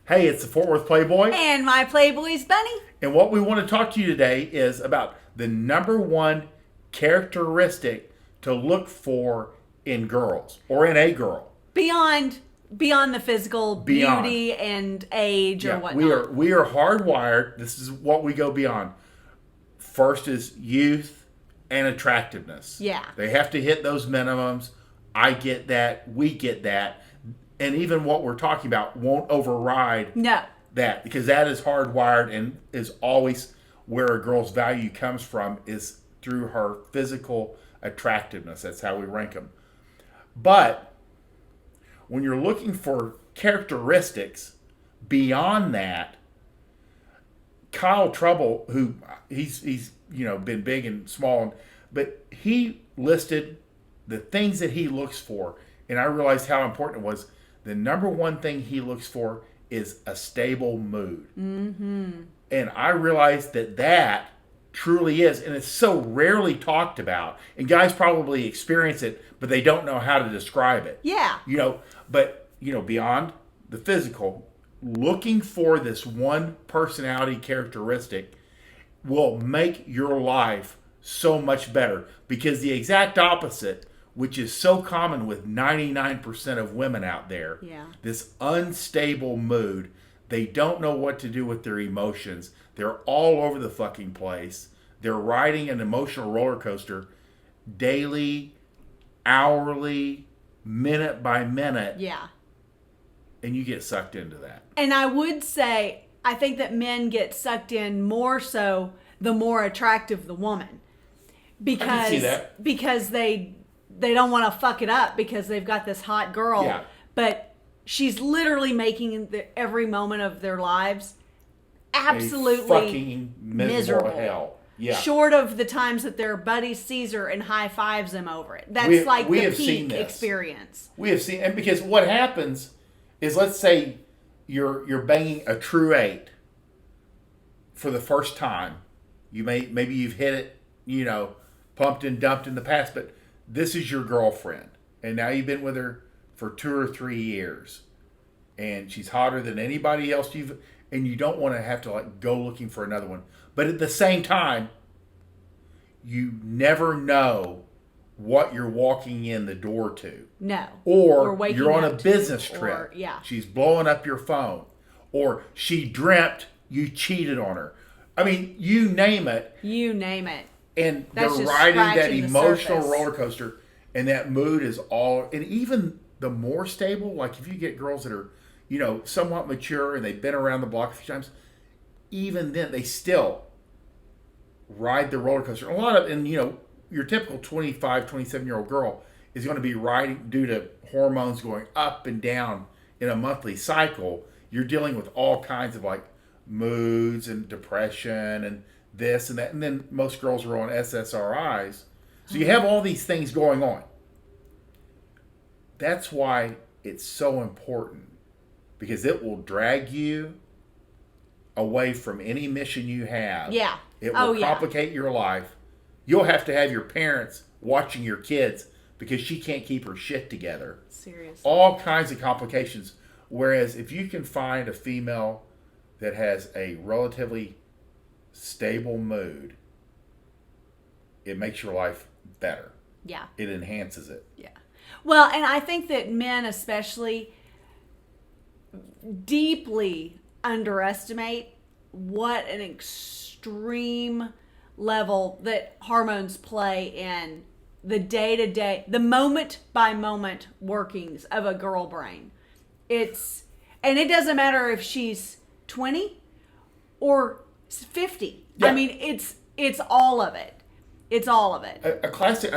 Hey, it's the Fort Worth Playboy. And my Playboys Bunny. And what we want to talk to you today is about the number one characteristic to look for in girls or in a girl. Beyond the physical beauty and age or whatnot. We are hardwired. This is what we go beyond. First is youth and attractiveness. Yeah. They have to hit those minimums. I get that. We get that. And even what we're talking about won't override that, because that is hardwired and is always where a girl's value comes from, is through her physical attractiveness. That's how we rank them. But when you're looking for characteristics beyond that, Kyle Trouble, who he's been big and small, but he listed the things that he looks for, and I realized how important it was. The number one thing he looks for is a stable mood. Mm-hmm. And I realized that truly is, and it's so rarely talked about. And guys probably experience it, but they don't know how to describe it. Yeah. Beyond the physical, looking for this one personality characteristic will make your life so much better, because the exact opposite, which is so common with 99% of women out there. Yeah. This unstable mood. They don't know what to do with their emotions. They're all over the fucking place. They're riding an emotional roller coaster daily, hourly, minute by minute. Yeah. And you get sucked into that. And I would say, I think that men get sucked in more so the more attractive the woman. Because, I can see that. Because they don't want to fuck it up because they've got this hot girl. Yeah. But she's literally making every moment of their lives absolutely fucking miserable hell. Yeah. Short of the times that their buddy sees her and high fives them over it. That's the peak experience. We have seen, and because what happens is, let's say you're banging a true 8 for the first time. Maybe you've hit it, pumped and dumped in the past, but this is your girlfriend, and now you've been with her for 2 or 3 years, and she's hotter than anybody else and you don't want to have to go looking for another one. But at the same time, you never know what you're walking in the door to. No. Or you're on a business trip. Yeah. She's blowing up your phone. Or she dreamt you cheated on her. I mean, you name it. You name it. And That's they're just riding that scratching the emotional surface. roller coaster. And that mood is all... And even the more stable, like if you get girls that are, somewhat mature and they've been around the block a few times, even then, they still ride the roller coaster. Your typical 25, 27-year-old girl is going to be riding, due to hormones going up and down in a monthly cycle. You're dealing with all kinds of moods and depression and this and that. And then most girls are on SSRIs. So you have all these things going on. That's why it's so important, because it will drag you away from any mission you have. Yeah. It will complicate your life. You'll have to have your parents watching your kids because she can't keep her shit together. Seriously. All kinds of complications. Whereas if you can find a female that has a relatively stable mood, it makes your life better. Yeah. It enhances it. Yeah. Well, and I think that men especially deeply underestimate what an extreme level that hormones play in the day-to-day, the moment-by-moment workings of a girl brain. And it doesn't matter if she's 20 or 50. Yeah. I mean, it's all of it. It's all of it. A classic,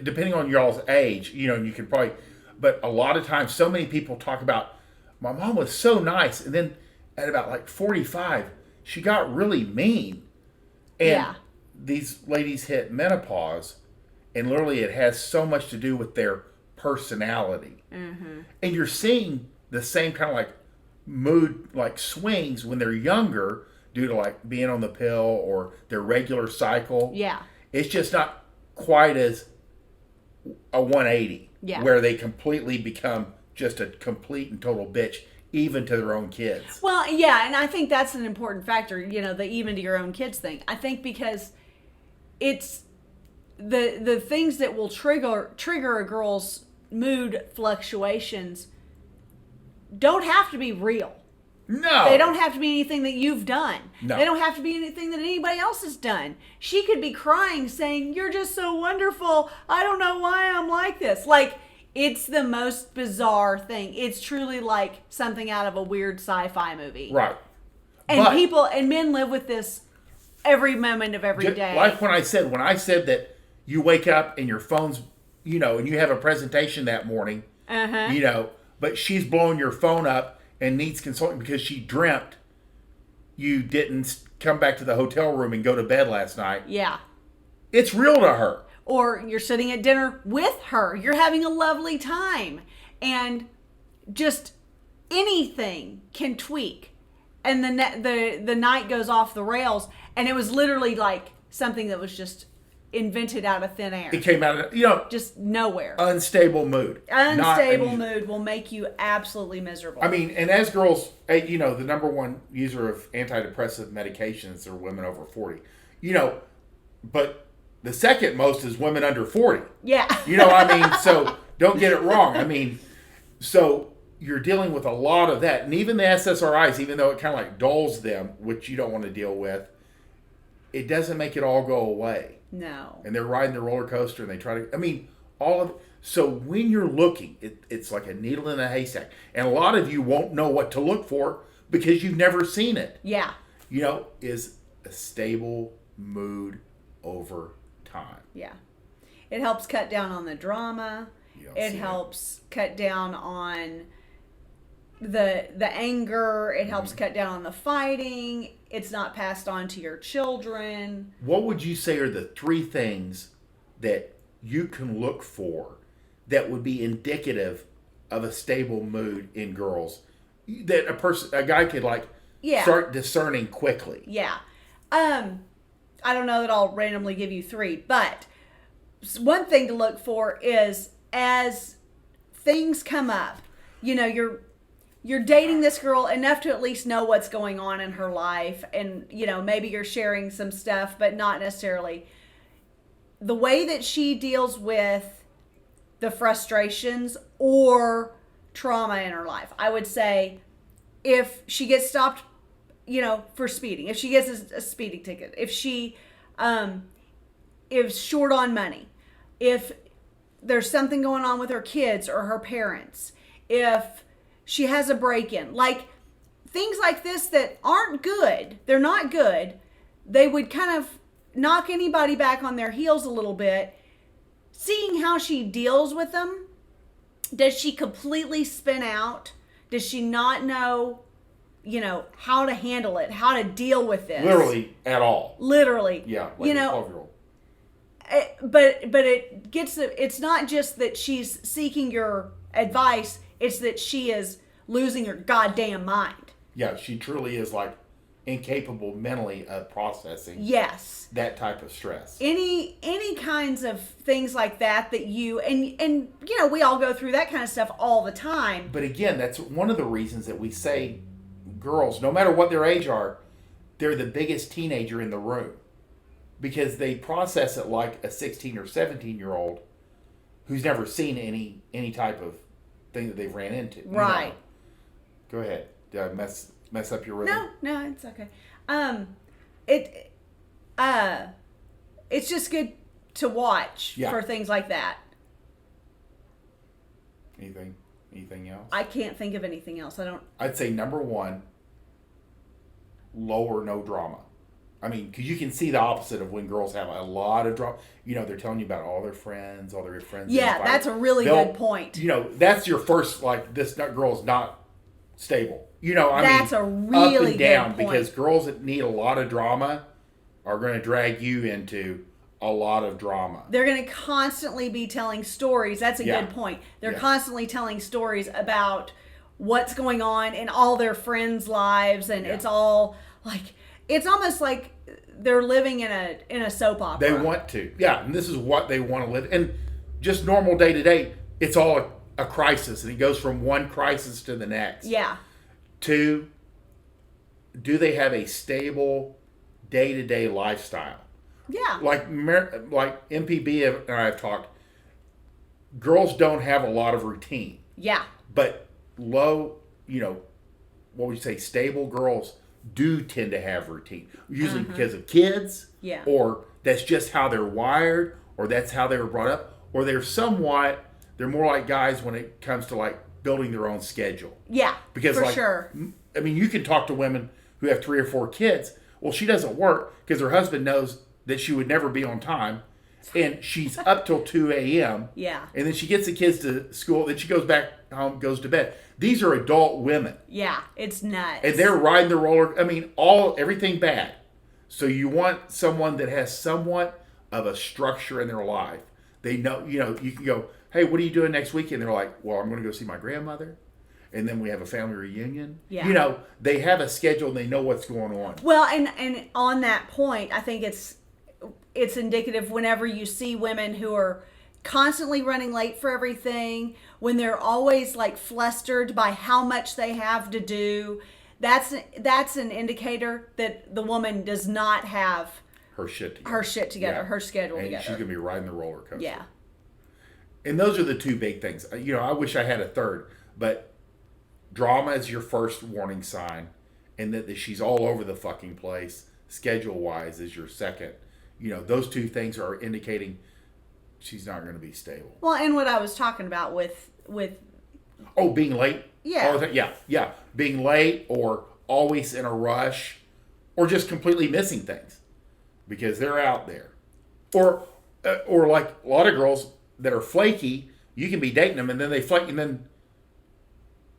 depending on y'all's age, you can probably, but a lot of times, so many people talk about, my mom was so nice, and then at about 45, she got really mean. And these ladies hit menopause, and literally it has so much to do with their personality. Mm-hmm. And you're seeing the same kind of mood swings when they're younger due to being on the pill or their regular cycle. Yeah. It's just not quite as a 180 Yeah. where they completely become just a complete and total bitch, even to their own kids. Well, yeah, and I think that's an important factor, the even to your own kids thing. I think because it's the things that will trigger a girl's mood fluctuations don't have to be real. No. They don't have to be anything that you've done. No. They don't have to be anything that anybody else has done. She could be crying saying, "You're just so wonderful. I don't know why I'm like this." Like, it's the most bizarre thing. It's truly like something out of a weird sci-fi movie. Right. And men live with this every moment of every day. Like when I said that you wake up and your phone's, and you have a presentation that morning, but she's blowing your phone up and needs consulting because she dreamt you didn't come back to the hotel room and go to bed last night. Yeah. It's real to her. Or you're sitting at dinner with her. You're having a lovely time. And just anything can tweak. And the night goes off the rails. And it was literally like something that was just invented out of thin air. It came out of, just nowhere. Unstable mood. Unstable mood will make you absolutely miserable. I mean, and as girls, the number one user of antidepressive medications are women over 40. But the second most is women under 40. Yeah. So don't get it wrong. I mean, so you're dealing with a lot of that. And even the SSRIs, even though it kind of like dulls them, which you don't want to deal with, it doesn't make it all go away. No. And they're riding the roller coaster and they try to, all of it. So when you're looking, it's like a needle in a haystack. And a lot of you won't know what to look for because you've never seen it. Yeah. Is a stable mood over time. Yeah. It helps cut down on the drama. It helps cut down on the anger. It helps cut down on the fighting. It's not passed on to your children. What would you say are the 3 things that you can look for that would be indicative of a stable mood in girls that a guy could start discerning quickly? Yeah. I don't know that I'll randomly give you 3, but one thing to look for is as things come up, you're dating this girl enough to at least know what's going on in her life. And, maybe you're sharing some stuff, but not necessarily. The way that she deals with the frustrations or trauma in her life. I would say if she gets stopped, for speeding, if she gets a speeding ticket, if she is short on money, if there's something going on with her kids or her parents, if she has a break-in, like things like this that aren't good, they're not good, they would kind of knock anybody back on their heels a little bit. Seeing how she deals with them. Does she completely spin out? Does she not know, how to handle it, how to deal with this? Literally at all. Literally. Yeah, like a 12-year-old. But it's not just that she's seeking your advice, it's that she is losing her goddamn mind. Yeah, she truly is like incapable mentally of processing. Yes. That type of stress. Any kinds of things like that you and we all go through that kind of stuff all the time. But again, that's one of the reasons that we say girls, no matter what their age are, they're the biggest teenager in the room. Because they process it like a 16 or 17-year-old who's never seen any type of thing that they've ran into. Right. Go ahead. Did I mess up your rhythm? No, it's okay. It's just good to watch for things like that. Anything else? I can't think of anything else. I'd say number 1, low or no drama. Because you can see the opposite of when girls have a lot of drama. They're telling you about all their friends. Yeah, that's a really good point. That's your first, this girl's not stable. That's a really up and down, good point. Because girls that need a lot of drama are going to drag you into a lot of drama. They're going to constantly be telling stories. That's a good point. They're constantly telling stories about what's going on in all their friends' lives, and it's all it's almost like they're living in a soap opera. They want to. Yeah, and this is what they want to live. And just normal day to day, it's all a crisis, and it goes from one crisis to the next. Yeah. 2, do they have a stable day-to-day lifestyle? Yeah. Like MPB and I have talked, girls don't have a lot of routine. Yeah. But low, what would you say, stable girls do tend to have routine. Usually because of kids. Yeah. Or that's just how they're wired, or that's how they were brought up, or they're more like guys when it comes to like building their own schedule. Yeah. Because for sure. I mean, you can talk to women who have 3 or 4 kids. Well, she doesn't work because her husband knows that she would never be on time. And she's up till 2 a.m. Yeah. And then she gets the kids to school. Then she goes back home, goes to bed. These are adult women. Yeah, it's nuts. And they're riding the roller. I mean, everything bad. So you want someone that has somewhat of a structure in their life. They know, you can go, hey, what are you doing next weekend? They're like, well, I'm going to go see my grandmother. And then we have a family reunion. Yeah. They have a schedule and they know what's going on. Well, and on that point, I think it's indicative whenever you see women who are constantly running late for everything, when they're always like flustered by how much they have to do. That's an indicator that the woman does not have her shit together, yeah. Her schedule and together. She's gonna be riding the roller coaster. Yeah. And those are the 2 big things. I wish I had a third, but drama is your first warning sign, and that she's all over the fucking place. Schedule wise is your second. Those 2 things are indicating she's not going to be stable. Well, and what I was talking about with being late. Yeah. Yeah. Being late, or always in a rush, or just completely missing things because they're out there, or like a lot of girls that are flaky. You can be dating them and then they flake, and then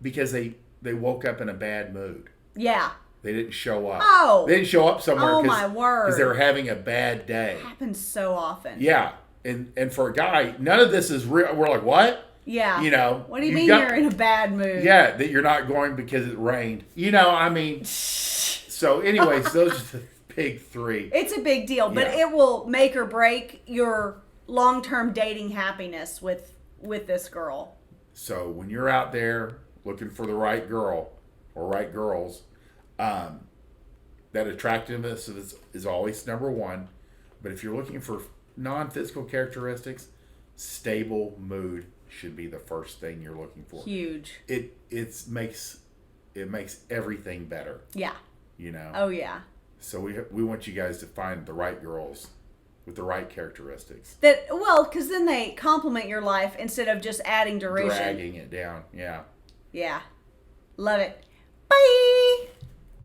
because they woke up in a bad mood. Yeah. They didn't show up. Oh. They didn't show up somewhere. Oh my word. Because they were having a bad day. It happens so often. Yeah. And for a guy, none of this is real. We're like, what? Yeah. What do you mean you're in a bad mood? Yeah, that you're not going because it rained. I mean. So anyways, those are the big 3. It's a big deal, but it will make or break your long-term dating happiness with this girl. So when you're out there looking for the right girl or right girls, that attractiveness is always number 1. But if you're looking for non-physical characteristics, stable mood should be the first thing you're looking for. Huge. It makes everything better. Yeah. Oh yeah. So we want you guys to find the right girls with the right characteristics. Because then they complement your life instead of just adding duration. Dragging it down. Yeah. Yeah. Love it.